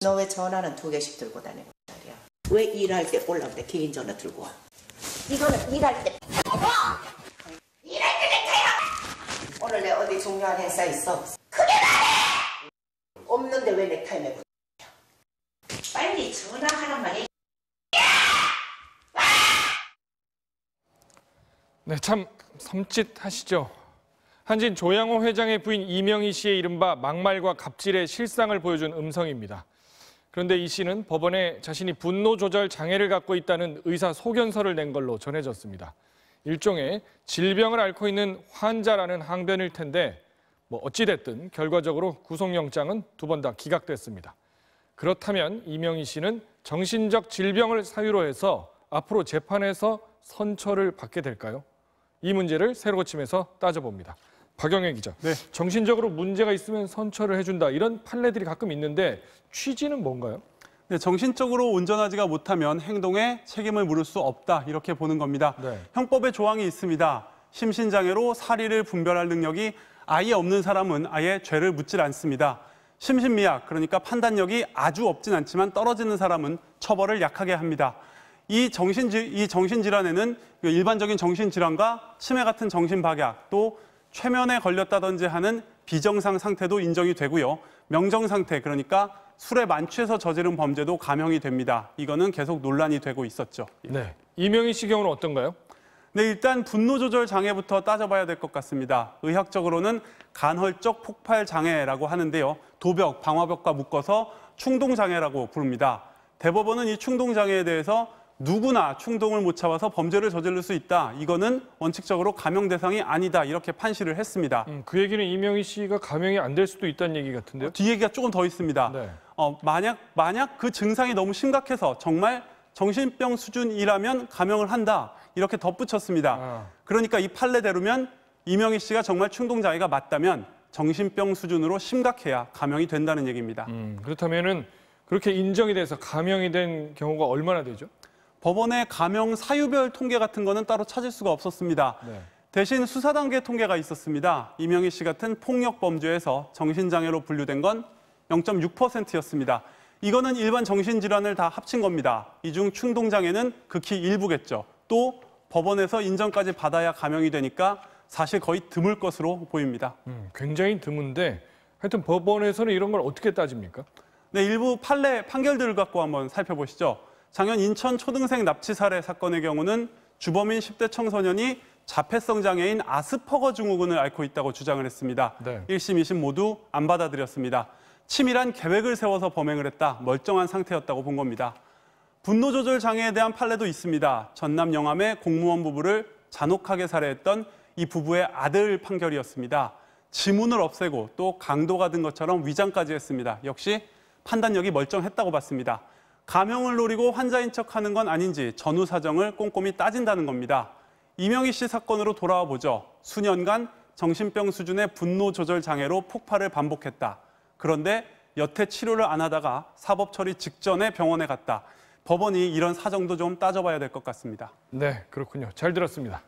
너 왜 전화는 2개씩 들고 다니고 말이야? 왜 일할 때 올라올 때 개인 전화 들고 와? 이거는 일할 때. 일할 때 넥타이야! 오늘 내 어디 중요한 행사 있어? 크게 말해! 없는데 왜 넥타이 메고 빨리 전화하란 말이야. 네, 참 섬찟하시죠. 한진 조양호 회장의 부인 이명희 씨의 이른바 막말과 갑질의 실상을 보여준 음성입니다. 그런데 이 씨는 법원에 자신이 분노 조절 장애를 갖고 있다는 의사 소견서를 낸 걸로 전해졌습니다. 일종의 질병을 앓고 있는 환자라는 항변일 텐데 어찌됐든 결과적으로 구속영장은 2번 다 기각됐습니다. 그렇다면 이명희 씨는 정신적 질병을 사유로 해서 앞으로 재판에서 선처를 받게 될까요? 이 문제를 새로고침에서 따져봅니다. 박영애 기자, 네. 정신적으로 문제가 있으면 선처를 해준다 이런 판례들이 가끔 있는데 취지는 뭔가요? 네, 정신적으로 온전하지가 못하면 행동에 책임을 물을 수 없다 이렇게 보는 겁니다. 네. 형법에 조항이 있습니다. 심신장애로 사리를 분별할 능력이 아예 없는 사람은 아예 죄를 묻질 않습니다. 심신미약, 그러니까 판단력이 아주 없진 않지만 떨어지는 사람은 처벌을 약하게 합니다. 이 정신질환에는 일반적인 정신질환과 치매 같은 정신박약, 또 최면에 걸렸다든지 하는 비정상 상태도 인정이 되고요. 명정 상태, 그러니까 술에 만취해서 저지른 범죄도 감형이 됩니다. 이거는 계속 논란이 되고 있었죠. 네, 이명희 씨 경우는 어떤가요? 네, 일단 분노 조절 장애부터 따져봐야 될 것 같습니다. 의학적으로는 간헐적 폭발 장애라고 하는데요. 도벽, 방화벽과 묶어서 충동 장애라고 부릅니다. 대법원은 이 충동 장애에 대해서 누구나 충동을 못 참아서 범죄를 저지를 수 있다. 이거는 원칙적으로 감형 대상이 아니다. 이렇게 판시를 했습니다. 그 얘기는 이명희 씨가 감형이 안 될 수도 있다는 얘기 같은데요? 뒤 얘기가 조금 더 있습니다. 네. 만약 그 증상이 너무 심각해서 정말 정신병 수준이라면 감형을 한다. 이렇게 덧붙였습니다. 그러니까 이 판례대로면 이명희 씨가 정말 충동 장애가 맞다면 정신병 수준으로 심각해야 감형이 된다는 얘기입니다. 그렇다면은 그렇게 인정이 돼서 감형이 된 경우가 얼마나 되죠? 법원의 감형 사유별 통계 같은 거는 따로 찾을 수가 없었습니다. 네. 대신 수사 단계 통계가 있었습니다. 이명희 씨 같은 폭력 범죄에서 정신장애로 분류된 건 0.6%였습니다. 이거는 일반 정신질환을 다 합친 겁니다. 이 중 충동장애는 극히 일부겠죠. 또 법원에서 인정까지 받아야 감형이 되니까 사실 거의 드물 것으로 보입니다. 굉장히 드문데 하여튼 법원에서는 이런 걸 어떻게 따집니까? 네, 일부 판례 판결들을 갖고 한번 살펴보시죠. 작년 인천 초등생 납치 살해 사건의 경우는 주범인 10대 청소년이 자폐성 장애인 아스퍼거 증후군을 앓고 있다고 주장을 했습니다. 네. 1심, 2심 모두 안 받아들였습니다. 치밀한 계획을 세워서 범행을 했다. 멀쩡한 상태였다고 본 겁니다. 분노 조절 장애에 대한 판례도 있습니다. 전남 영암의 공무원 부부를 잔혹하게 살해했던 이 부부의 아들 판결이었습니다. 지문을 없애고 또 강도가 든 것처럼 위장까지 했습니다. 역시 판단력이 멀쩡했다고 봤습니다. 감형을 노리고 환자인 척하는 건 아닌지 전후 사정을 꼼꼼히 따진다는 겁니다. 이명희 씨 사건으로 돌아와 보죠. 수년간 정신병 수준의 분노 조절 장애로 폭발을 반복했다. 그런데 여태 치료를 안 하다가 사법 처리 직전에 병원에 갔다. 법원이 이런 사정도 좀 따져봐야 될 것 같습니다. 네, 그렇군요. 잘 들었습니다.